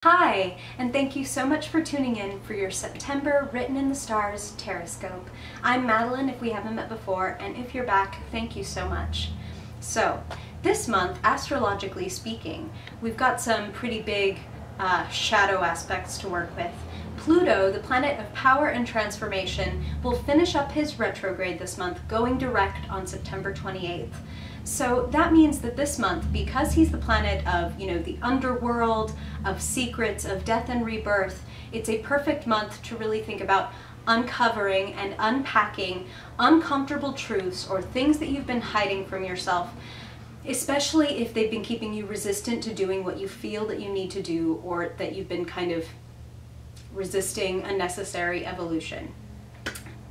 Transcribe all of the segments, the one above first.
Hi, and thank you so much for tuning in for your September Written in the Stars Horoscope. I'm Madeline if we haven't met before, and if you're back, thank you so much. So, this month, astrologically speaking, we've got some pretty big shadow aspects to work with. Pluto, the planet of power and transformation, will finish up his retrograde this month, going direct on September 28th. So that means that this month, because he's the planet of, the underworld, of secrets, of death and rebirth, it's a perfect month to really think about uncovering and unpacking uncomfortable truths or things that you've been hiding from yourself, especially if they've been keeping you resistant to doing what you feel that you need to do, or that you've been kind of resisting a necessary evolution.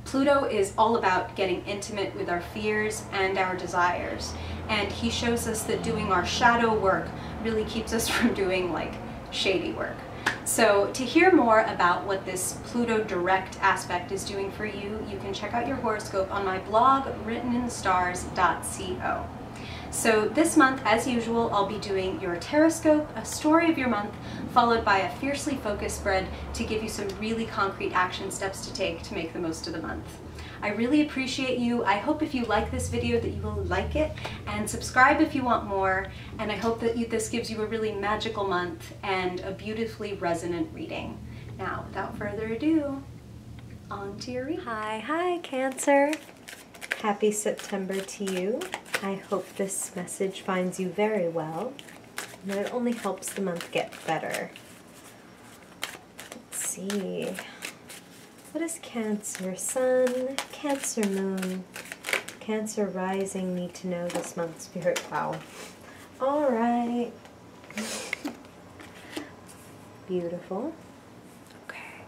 Pluto is all about getting intimate with our fears and our desires, and he shows us that doing our shadow work really keeps us from doing shady work. So to hear more about what this Pluto direct aspect is doing for you, you can check out your horoscope on my blog, writteninthestars.co. So this month, as usual, I'll be doing your horoscope, a story of your month, followed by a fiercely focused spread to give you some really concrete action steps to take to make the most of the month. I really appreciate you. I hope if you like this video that you will like it, and subscribe if you want more, and I hope that this gives you a really magical month and a beautifully resonant reading. Now, without further ado, on to your reading. Hi, Cancer. Happy September to you. I hope this message finds you very well, and that it only helps the month get better. Let's see. What does Cancer Sun, Cancer Moon, Cancer Rising need to know this month, Spirit? Wow. All right. Beautiful. Okay.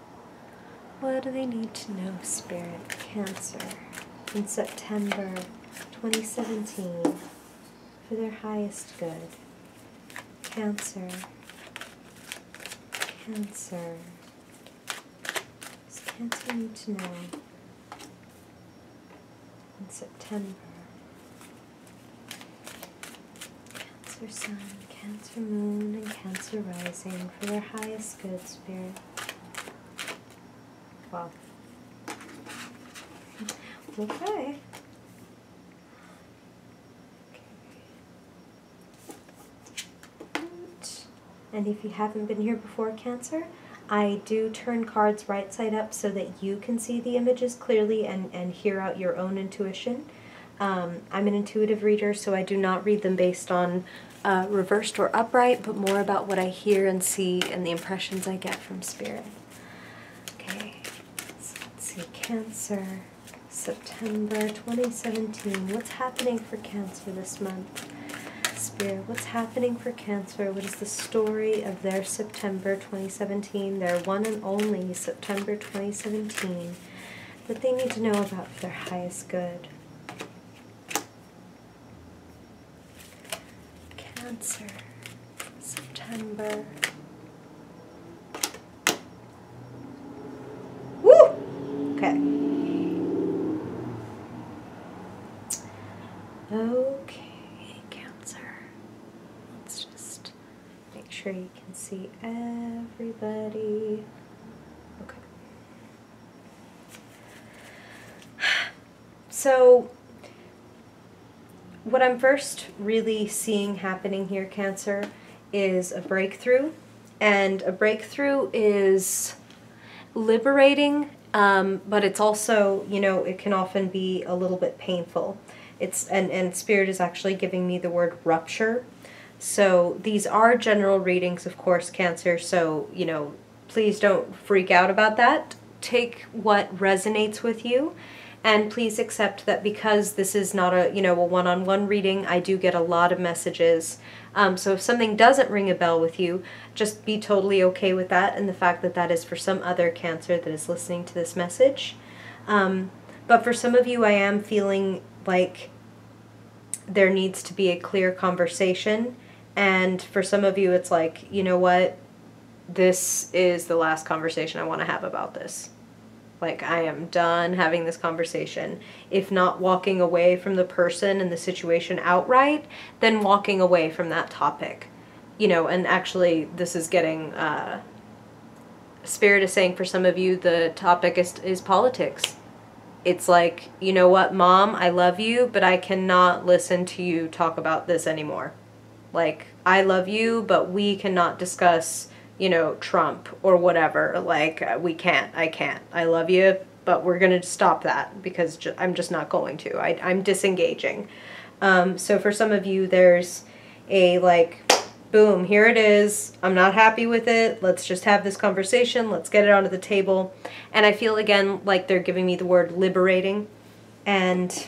What do they need to know, Spirit? Cancer in September 2017 for their highest good. Cancer. Cancer. Does Cancer need to know in September? Cancer Sun, Cancer Moon, and Cancer Rising for their highest good, Spirit. Wow. Okay. And if you haven't been here before, Cancer, I do turn cards right side up so that you can see the images clearly and hear out your own intuition. I'm an intuitive reader, so I do not read them based on reversed or upright, but more about what I hear and see and the impressions I get from Spirit. Okay, so let's see, Cancer, September 2017. What's happening for Cancer this month? Spirit, what's happening for Cancer? What is the story of their September 2017, their one and only September 2017, that they need to know about for their highest good? Cancer, September. Woo! Okay. Okay. Sure you can see everybody. Okay. So what I'm first really seeing happening here, Cancer, is a breakthrough. And a breakthrough is liberating, but it's also, it can often be a little bit painful. And Spirit is actually giving me the word rupture. So these are general readings, of course, Cancer, so, please don't freak out about that. Take what resonates with you, and please accept that because this is not a, a one-on-one reading, I do get a lot of messages. So if something doesn't ring a bell with you, just be totally okay with that and the fact that that is for some other Cancer that is listening to this message. But for some of you, I am feeling like there needs to be a clear conversation. And for some of you, it's like, you know what, this is the last conversation I want to have about this. Like, I am done having this conversation. If not walking away from the person and the situation outright, then walking away from that topic. you know, and actually this is getting, Spirit is saying for some of you the topic is politics. It's like, you know what, Mom, I love you, but I cannot listen to you talk about this anymore. Like, I love you, but we cannot discuss, you know, Trump or whatever. Like, we can't. I can't. I love you, but we're going to stop that because I'm just not going to. I'm disengaging. So for some of you, there's a, like, boom, here it is. I'm not happy with it. Let's just have this conversation. Let's get it onto the table. And I feel, again, like they're giving me the word liberating. And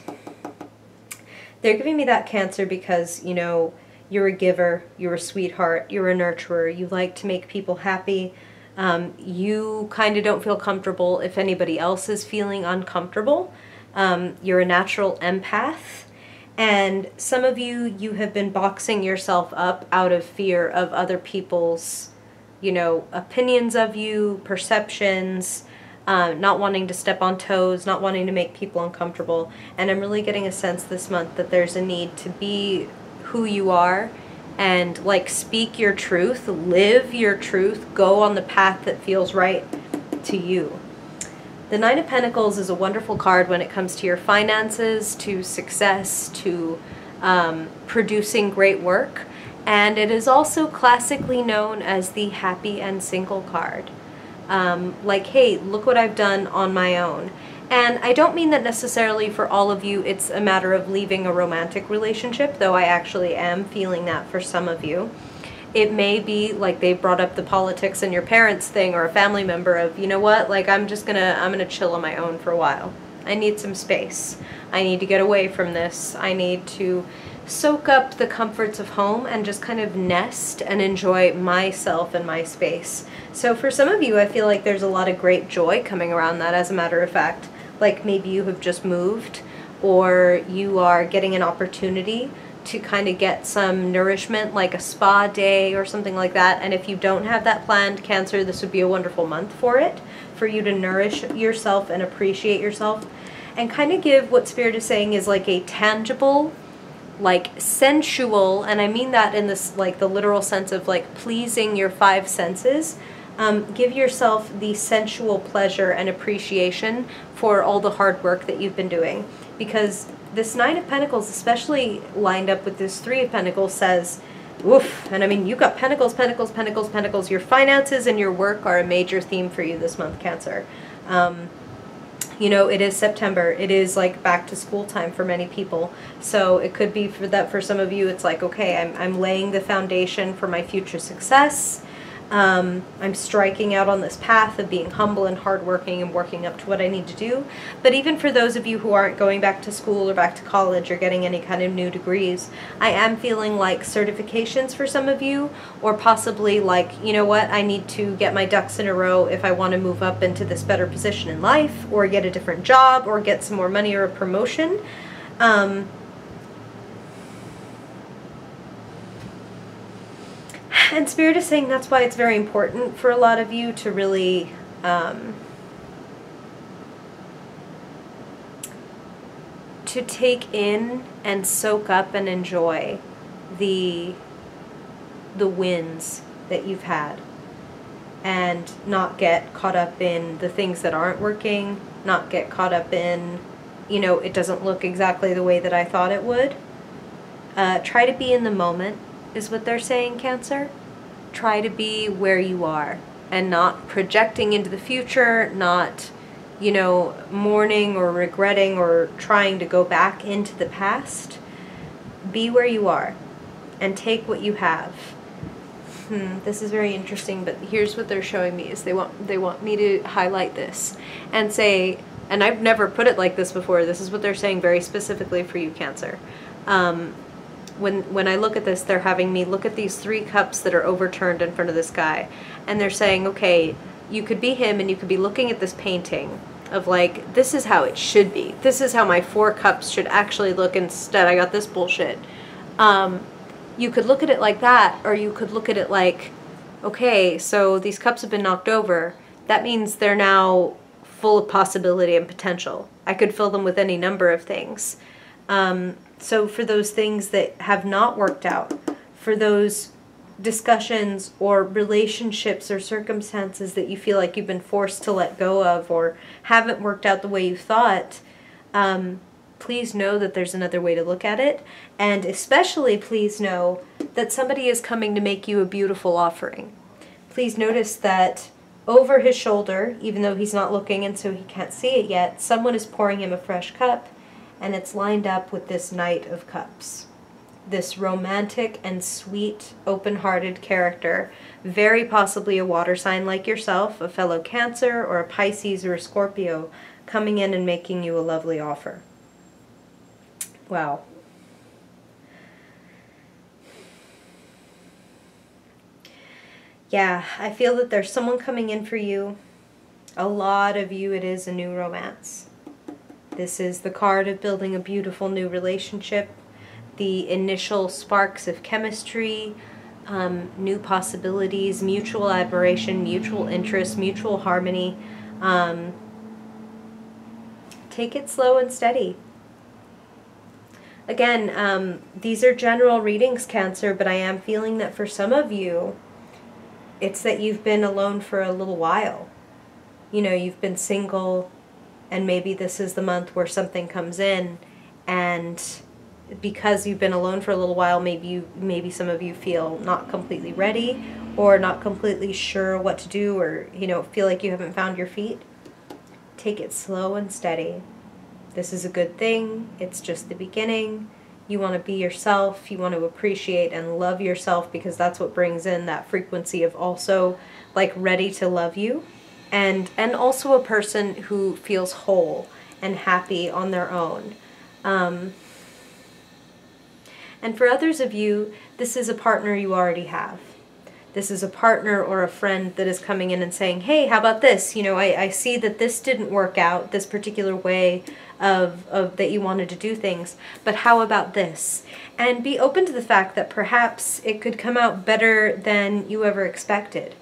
they're giving me that, Cancer, because, you know, you're a giver, you're a sweetheart, you're a nurturer, you like to make people happy. You kind of don't feel comfortable if anybody else is feeling uncomfortable. You're a natural empath. And some of you have been boxing yourself up out of fear of other people's, you know, opinions of you, perceptions, not wanting to step on toes, not wanting to make people uncomfortable. And I'm really getting a sense this month that there's a need to be who you are and, like, speak your truth, live your truth, go on the path that feels right to you. The Nine of Pentacles is a wonderful card when it comes to your finances, to success, to producing great work. And it is also classically known as the happy and single card. Like, hey, look what I've done on my own. And I don't mean that necessarily for all of you it's a matter of leaving a romantic relationship, though I actually am feeling that for some of you. It may be like they brought up the politics and your parents thing or a family member of, you know what, like I'm gonna chill on my own for a while. I need some space. I need to get away from this. I need to soak up the comforts of home and just kind of nest and enjoy myself and my space. So for some of you, I feel like there's a lot of great joy coming around that, as a matter of fact. Like maybe you have just moved or you are getting an opportunity to kind of get some nourishment, like a spa day or something like that. And if you don't have that planned, Cancer, this would be a wonderful month for it, for you to nourish yourself and appreciate yourself and kind of give what Spirit is saying is like a tangible, like sensual, and I mean that in this, like the literal sense of like pleasing your five senses. Give yourself the sensual pleasure and appreciation for all the hard work that you've been doing. Because this Nine of Pentacles, especially lined up with this Three of Pentacles, says, oof, and I mean, you've got Pentacles, Pentacles, Pentacles, Pentacles. Your finances and your work are a major theme for you this month, Cancer. You know, it is September. It is like back to school time for many people. So it could be for that for some of you, it's like, okay, I'm laying the foundation for my future success. I'm striking out on this path of being humble and hardworking and working up to what I need to do. But even for those of you who aren't going back to school or back to college or getting any kind of new degrees, I am feeling like certifications for some of you, or possibly like, you know what, I need to get my ducks in a row if I want to move up into this better position in life, or get a different job, or get some more money or a promotion. And Spirit is saying that's why it's very important for a lot of you to really to take in and soak up and enjoy the wins that you've had, and not get caught up in the things that aren't working, not get caught up in, you know, it doesn't look exactly the way that I thought it would. Try to be in the moment is what they're saying, Cancer. Try to be where you are and not projecting into the future, not, you know, mourning or regretting or trying to go back into the past. Be where you are and take what you have. This is very interesting, but here's what they're showing me is they want me to highlight this and say, and I've never put it like this before, this is what they're saying very specifically for you, Cancer. When I look at this, they're having me look at these three cups that are overturned in front of this guy. And they're saying, okay, you could be him and you could be looking at this painting of like, this is how it should be. This is how my four cups should actually look. Instead, I got this bullshit. You could look at it like that, or you could look at it like, okay, so these cups have been knocked over. That means they're now full of possibility and potential. I could fill them with any number of things. So for those things that have not worked out, for those discussions or relationships or circumstances that you feel like you've been forced to let go of or haven't worked out the way you thought, please know that there's another way to look at it. And especially please know that somebody is coming to make you a beautiful offering. Please notice that over his shoulder, even though he's not looking and so he can't see it yet, someone is pouring him a fresh cup, and it's lined up with this Knight of Cups. This romantic and sweet, open-hearted character, very possibly a water sign like yourself, a fellow Cancer or a Pisces or a Scorpio, coming in and making you a lovely offer. Wow. Yeah, I feel that there's someone coming in for you. A lot of you, it is a new romance. This is the card of building a beautiful new relationship, the initial sparks of chemistry, new possibilities, mutual admiration, mutual interest, mutual harmony. Take it slow and steady. Again, these are general readings, Cancer, but I am feeling that for some of you, it's that you've been alone for a little while. You know, you've been single, and maybe this is the month where something comes in, and because you've been alone for a little while, maybe some of you feel not completely ready or not completely sure what to do, or, you know, feel like you haven't found your feet. Take it slow and steady. This is a good thing. It's just the beginning. You want to be yourself. You want to appreciate and love yourself, because that's what brings in that frequency of also like ready to love you, and also a person who feels whole and happy on their own. And for others of you, this is a partner you already have. This is a partner or a friend that is coming in and saying, hey, how about this? You know, I see that this didn't work out, this particular way of that you wanted to do things, but how about this? And be open to the fact that perhaps it could come out better than you ever expected.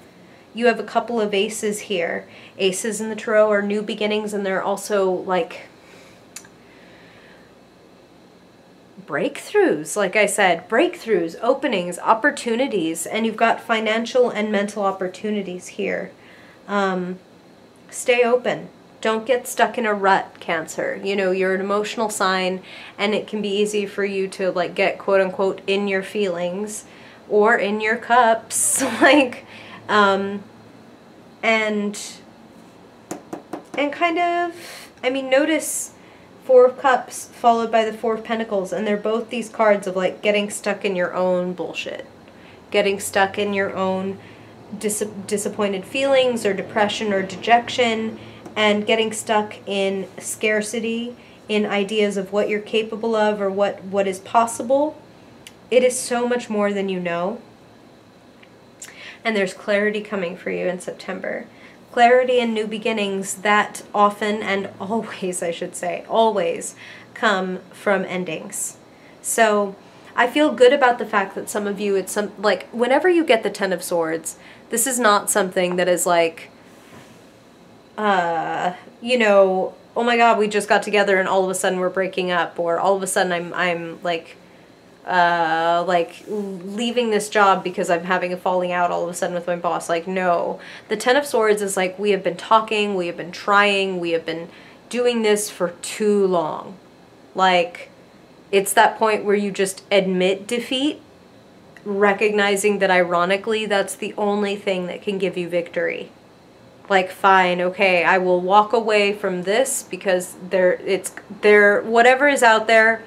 You have a couple of aces here. Aces in the tarot are new beginnings, and they're also like breakthroughs, like I said, breakthroughs, openings, opportunities, and you've got financial and mental opportunities here. Stay open. Don't get stuck in a rut, Cancer. You know, you're an emotional sign, and it can be easy for you to like get quote unquote in your feelings or in your cups, like, and kind of, I mean, notice Four of Cups followed by the Four of Pentacles, and they're both these cards of like getting stuck in your own bullshit, getting stuck in your own disappointed feelings or depression or dejection, and getting stuck in scarcity, in ideas of what you're capable of or what is possible. It is so much more than you know. And there's clarity coming for you in September. Clarity and new beginnings that often, and always, I should say, always come from endings. So I feel good about the fact that some of you, it's some, like, whenever you get the Ten of Swords, this is not something that is like, you know, oh my God, we just got together and all of a sudden we're breaking up, or all of a sudden I'm like leaving this job because I'm having a falling out all of a sudden with my boss. Like, no. The Ten of Swords is like, we have been talking, we have been trying, we have been doing this for too long. Like, it's that point where you just admit defeat, recognizing that ironically that's the only thing that can give you victory. Like, fine, okay, I will walk away from this because whatever is out there,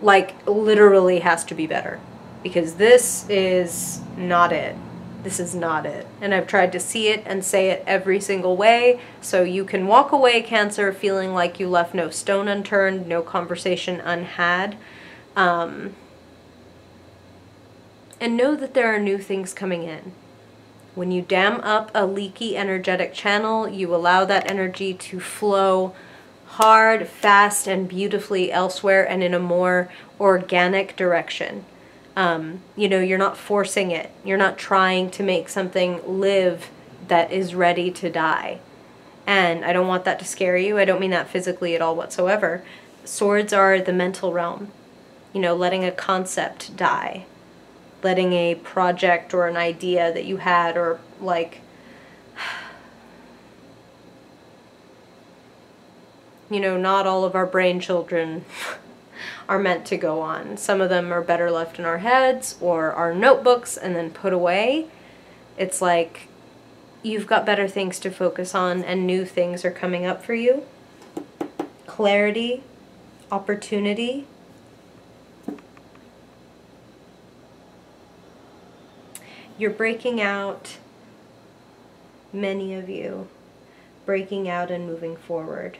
like, literally has to be better, because this is not it. This is not it. And I've tried to see it and say it every single way, so you can walk away, Cancer, feeling like you left no stone unturned, no conversation unhad. And know that there are new things coming in. When you dam up a leaky energetic channel, you allow that energy to flow hard, fast, and beautifully elsewhere and in a more organic direction. You know, you're not forcing it. You're not trying to make something live that is ready to die. And I don't want that to scare you. I don't mean that physically at all whatsoever. Swords are the mental realm. You know, letting a concept die. letting a project or an idea that you had, or like, you know, not all of our brain children are meant to go on. Some of them are better left in our heads or our notebooks and then put away. It's like you've got better things to focus on, and new things are coming up for you. Clarity, opportunity. You're breaking out, many of you, breaking out and moving forward.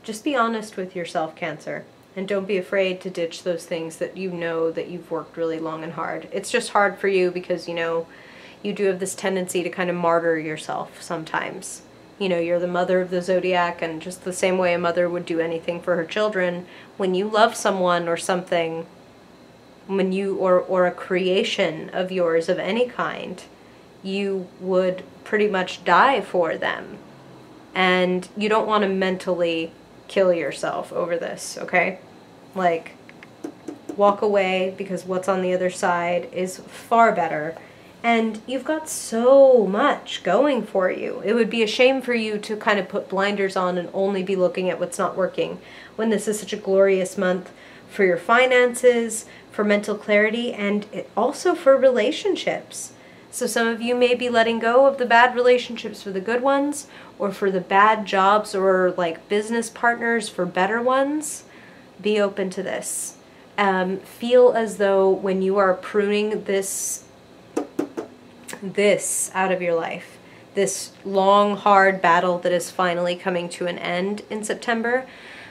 Just be honest with yourself, Cancer, and don't be afraid to ditch those things that you know that you've worked really long and hard. It's just hard for you because, you know, you do have this tendency to kind of martyr yourself sometimes. You know, you're the mother of the zodiac, and just the same way a mother would do anything for her children, when you love someone or something, when you, or a creation of yours of any kind, you would pretty much die for them. And you don't want to mentally kill yourself over this, okay? Like, walk away, because what's on the other side is far better. And you've got so much going for you. It would be a shame for you to kind of put blinders on and only be looking at what's not working, when this is such a glorious month for your finances, for mental clarity, and also for relationships. So some of you may be letting go of the bad relationships for the good ones, or for the bad jobs or like business partners for better ones. Be open to this. Feel as though when you are pruning this out of your life, this long, hard battle that is finally coming to an end in September,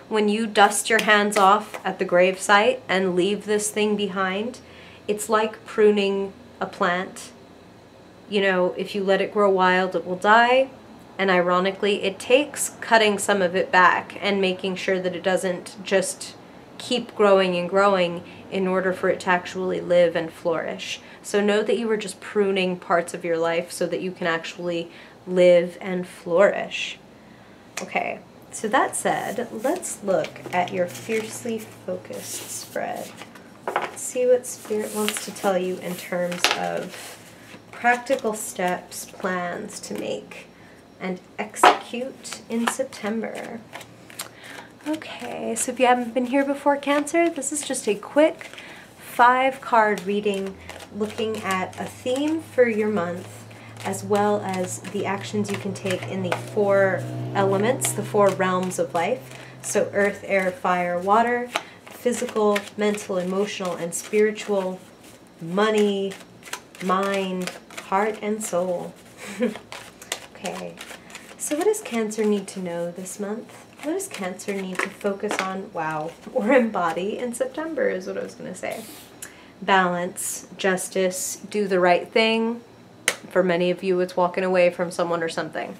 when you dust your hands off at the gravesite and leave this thing behind, it's like pruning a plant. You know, if you let it grow wild, it will die. And ironically, it takes cutting some of it back and making sure that it doesn't just keep growing and growing in order for it to actually live and flourish. So know that you were just pruning parts of your life so that you can actually live and flourish. Okay, so that said, let's look at your fiercely focused spread. Let's see what Spirit wants to tell you in terms of practical steps, plans to make and execute in September. Okay, so if you haven't been here before, Cancer, this is just a quick 5-card reading looking at a theme for your month, as well as the actions you can take in the 4 elements, the 4 realms of life. So earth, air, fire, water, physical, mental, emotional, and spiritual, money, mind, heart, and soul. Okay, so what does Cancer need to know this month? What does Cancer need to focus on, or embody in September is what I was going to say. Balance, justice, do the right thing. For many of you, it's walking away from someone or something.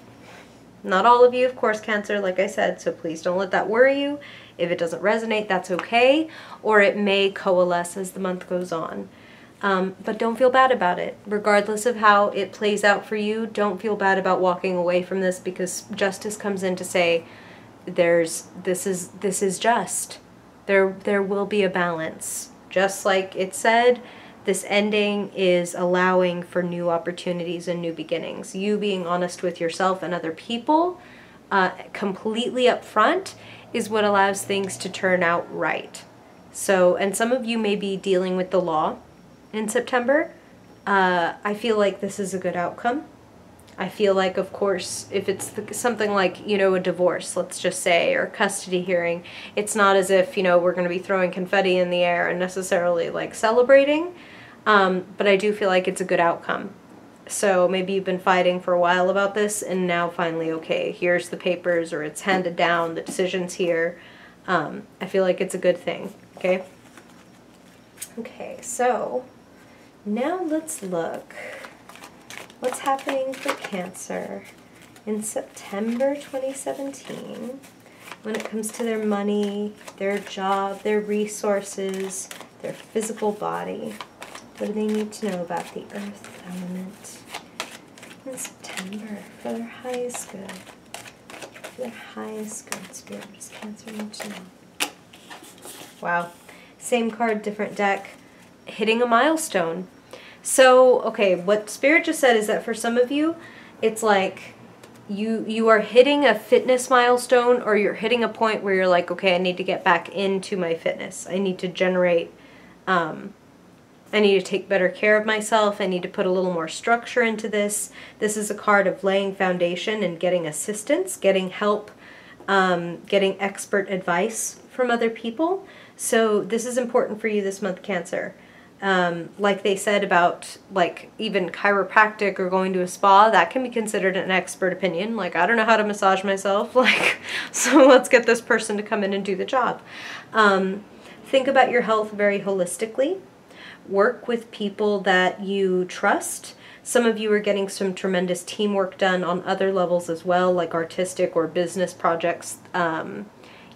Not all of you, of course, Cancer, like I said, so please don't let that worry you. If it doesn't resonate, that's okay, or it may coalesce as the month goes on. But don't feel bad about it. Regardless of how it plays out for you, don't feel bad about walking away from this, because justice comes in to say this is just. There will be a balance. Just like it said, this ending is allowing for new opportunities and new beginnings. You being honest with yourself and other people, completely upfront, is what allows things to turn out right. So, and some of you may be dealing with the law in September. I feel like this is a good outcome. I feel like, of course, if it's something like, you know, a divorce, let's just say, or custody hearing, it's not as if, you know, we're going to be throwing confetti in the air and necessarily like celebrating, but I do feel like it's a good outcome. So maybe you've been fighting for a while about this, and now finally, okay, here's the papers, or it's handed down, the decision's here. I feel like it's a good thing, okay? Okay, so now let's look what's happening for Cancer in September 2017 when it comes to their money, their job, their resources, their physical body. What do they need to know about the earth element in September for their highest good? For their highest good, Spirit, what does Cancer need to know? Wow. Same card, different deck. hitting a milestone. So, okay, what Spirit just said is that for some of you, it's like you are hitting a fitness milestone, or you're hitting a point where you're like, okay, I need to get back into my fitness. I need to generate, I need to take better care of myself. I need to put a little more structure into this. This is a card of laying foundation and getting assistance, getting help, getting expert advice from other people. So this is important for you this month, Cancer. Like they said about like even chiropractic or going to a spa, that can be considered an expert opinion. Like, I don't know how to massage myself, like, so let's get this person to come in and do the job. Think about your health very holistically. Work with people that you trust. Some of you are getting some tremendous teamwork done on other levels as well, like artistic or business projects.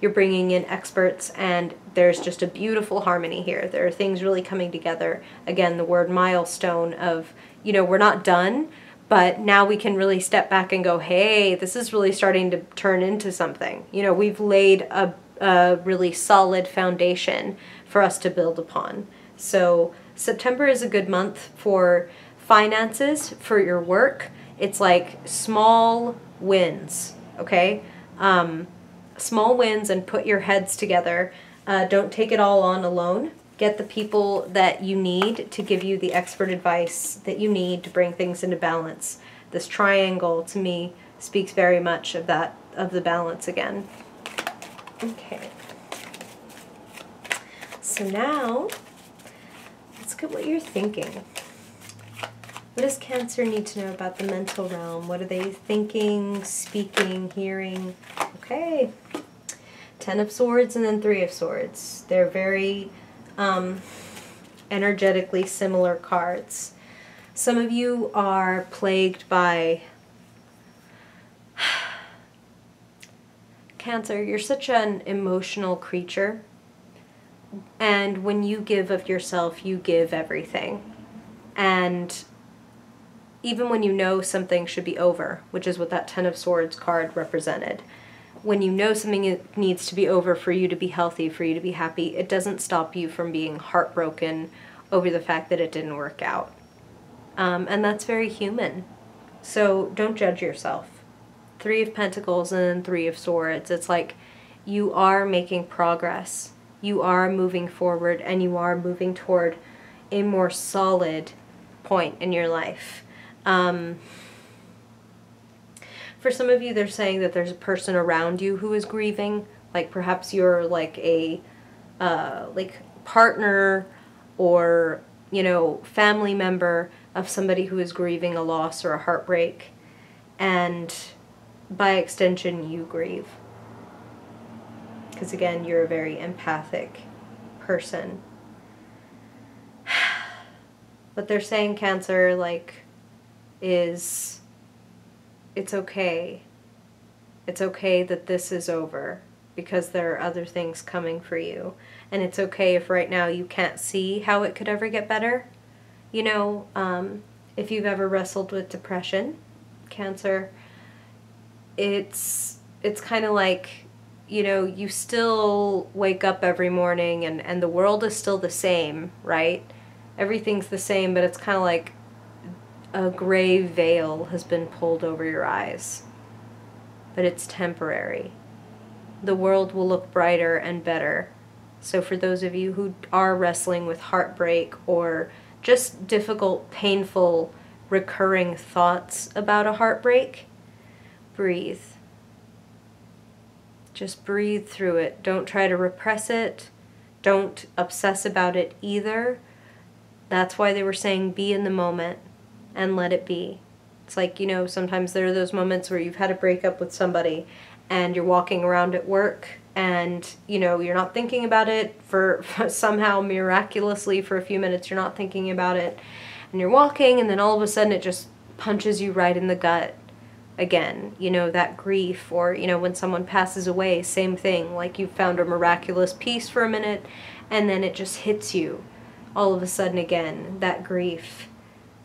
You're bringing in experts, and there's just a beautiful harmony here. There are things really coming together. Again, the word milestone of, you know, we're not done, but now we can really step back and go, hey, this is really starting to turn into something. You know, we've laid a really solid foundation for us to build upon. So September is a good month for finances, for your work. It's like small wins, okay? Small wins, and put your heads together. Don't take it all on alone. Get the people that you need to give you the expert advice that you need to bring things into balance. This triangle, to me, speaks very much of that, of the balance again. Okay. So now, let's look at what you're thinking. What does Cancer need to know about the mental realm? What are they thinking, speaking, hearing? Okay. 10 of Swords and then 3 of Swords. They're very energetically similar cards. Some of you are plagued by Cancer. You're such an emotional creature. And when you give of yourself, you give everything. And even when you know something should be over, which is what that 10 of Swords card represented, when you know something needs to be over for you to be healthy, for you to be happy, it doesn't stop you from being heartbroken over the fact that it didn't work out. And that's very human. So don't judge yourself. 3 of Pentacles and then 3 of Swords. It's like you are making progress. You are moving forward, and you are moving toward a more solid point in your life. For some of you, they're saying that there's a person around you who is grieving. Like perhaps you're like a like partner or, you know, family member of somebody who is grieving a loss or a heartbreak. And by extension, you grieve. Because again, you're a very empathic person. What they're saying, Cancer, like, is it's okay. It's okay that this is over, because there are other things coming for you. And it's okay if right now you can't see how it could ever get better. You know, if you've ever wrestled with depression, Cancer, it's kind of like, you know, you still wake up every morning and the world is still the same, right? Everything's the same, but it's kind of like a gray veil has been pulled over your eyes. But it's temporary. The world will look brighter and better. So for those of you who are wrestling with heartbreak or just difficult, painful, recurring thoughts about a heartbreak, breathe. Just breathe through it. Don't try to repress it. Don't obsess about it either. That's why they were saying be in the moment and let it be. It's like, you know, sometimes there are those moments where you've had a breakup with somebody and you're walking around at work and, you know, you're not thinking about it for somehow miraculously for a few minutes you're not thinking about it, and you're walking and then all of a sudden it just punches you right in the gut again. You know, that grief, or, you know, when someone passes away, same thing. Like you've found a miraculous peace for a minute and then it just hits you all of a sudden again, that grief.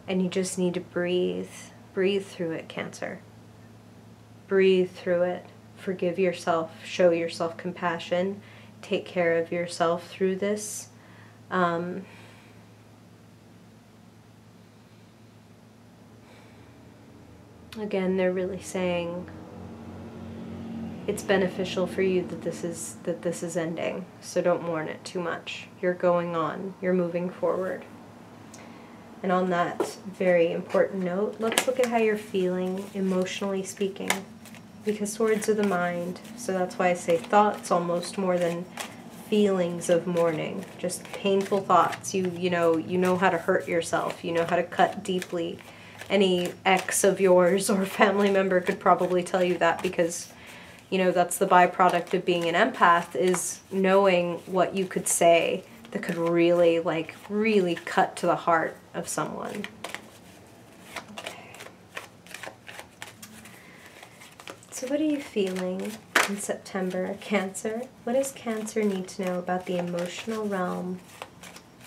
And you just need to breathe. Breathe through it, Cancer. Breathe through it. Forgive yourself. Show yourself compassion. Take care of yourself through this. Again, they're really saying it's beneficial for you that this is ending, so don't mourn it too much. You're going on, you're moving forward. And on that very important note, let's look at how you're feeling, emotionally speaking, because swords are the mind, so that's why I say thoughts almost more than feelings of mourning, just painful thoughts. You know how to hurt yourself, you know how to cut deeply. Any ex of yours or family member could probably tell you that, because that's the byproduct of being an empath, is knowing what you could say that could really, really cut to the heart of someone. Okay. So what are you feeling in September, Cancer? What does Cancer need to know about the emotional realm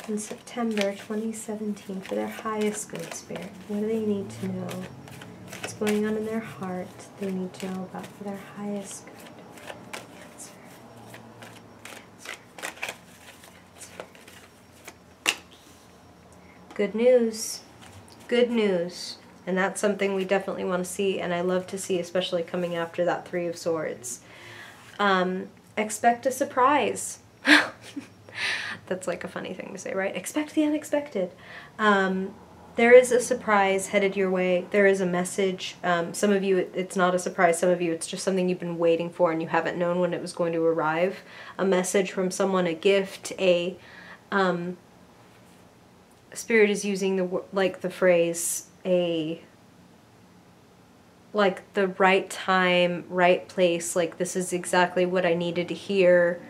in September 2017 for their highest good, Spirit? What do they need to know? What's going on in their heart they need to know about for their highest good? Cancer. Good news. Good news. And that's something we definitely want to see, and I love to see, especially coming after that Three of Swords. Expect a surprise. That's like a funny thing to say, right? Expect the unexpected. There is a surprise headed your way. There is a message. Some of you, it's not a surprise. Some of you, it's just something you've been waiting for and you haven't known when it was going to arrive. A message from someone, a gift, Spirit is using the phrase, the right time, right place, this is exactly what I needed to hear.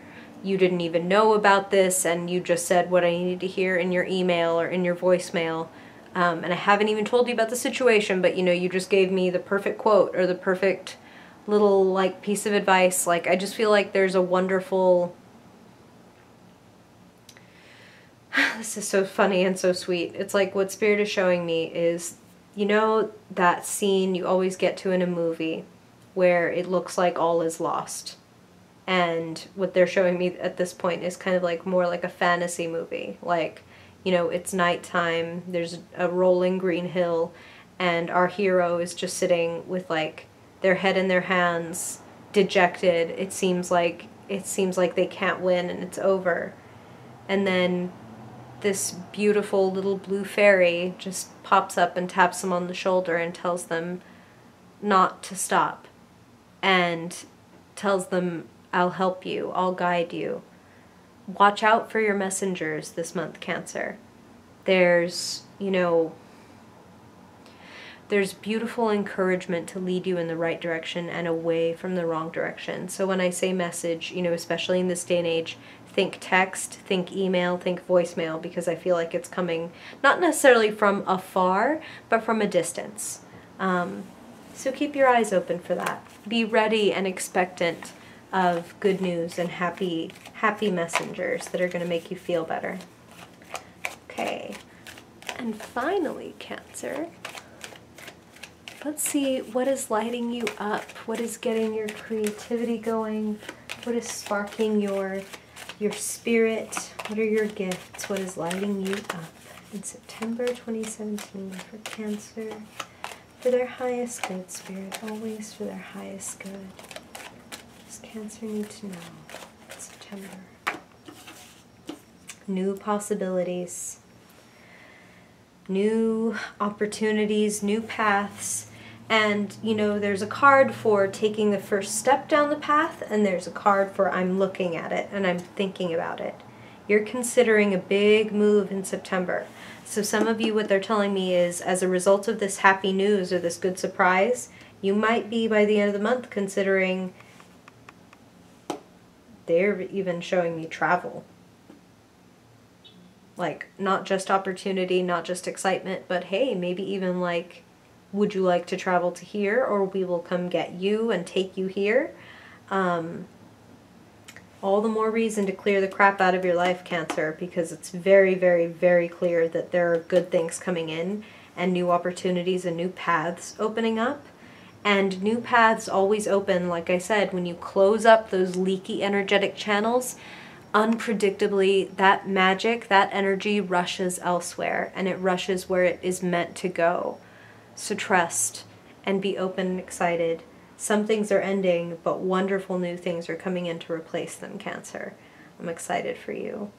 You didn't even know about this, and you just said what I needed to hear in your email or in your voicemail. And I haven't even told you about the situation, but you just gave me the perfect quote or the perfect little piece of advice. I just feel like there's a wonderful... This is so funny and so sweet. It's like what Spirit is showing me is, that scene you always get to in a movie where it looks like all is lost. And what they're showing me at this point is kind of more like a fantasy movie. It's nighttime, there's a rolling green hill, and our hero is just sitting with their head in their hands, dejected. It seems like they can't win and it's over. And then this beautiful little blue fairy just pops up and taps them on the shoulder and tells them not to stop, and tells them, I'll help you, I'll guide you. Watch out for your messengers this month, Cancer. There's beautiful encouragement to lead you in the right direction and away from the wrong direction. So when I say message, especially in this day and age, think text, think email, think voicemail, because I feel like it's coming not necessarily from afar, but from a distance. So keep your eyes open for that. Be ready and expectant of good news and happy messengers that are going to make you feel better. Okay, and finally, Cancer, let's see what is lighting you up, what is getting your creativity going, what is sparking your spirit, what are your gifts, what is lighting you up in September 2017 for Cancer, for their highest good, Spirit, always for their highest good. What does Cancer need to know in September? New possibilities, new opportunities, new paths. And, there's a card for taking the first step down the path, and there's a card for I'm looking at it and I'm thinking about it. You're considering a big move in September. So some of you, what they're telling me is, as a result of this happy news or this good surprise, you might be, by the end of the month, considering, they're even showing me travel. Not just opportunity, not just excitement, but hey, maybe even would you like to travel to here, or we will come get you and take you here? All the more reason to clear the crap out of your life, Cancer, because it's very, very, very clear that there are good things coming in and new opportunities and new paths opening up. And new paths always open, like I said, when you close up those leaky energetic channels, unpredictably, that magic, that energy rushes elsewhere, and it rushes where it is meant to go. So trust. and be open and excited. Some things are ending, but wonderful new things are coming in to replace them, Cancer. I'm excited for you.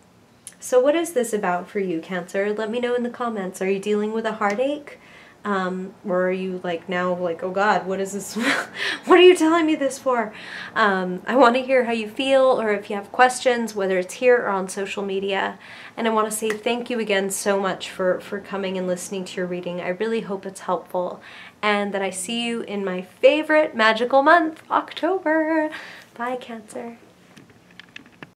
So what is this about for you, Cancer? Let me know in the comments. Are you dealing with a heartache? Or are you like now like, oh God, what is this? What are you telling me this for? I want to hear how you feel, or if you have questions, whether it's here or on social media. And I want to say thank you again so much for coming and listening to your reading. I really hope it's helpful, and that I see you in my favorite magical month, October. Bye, Cancer.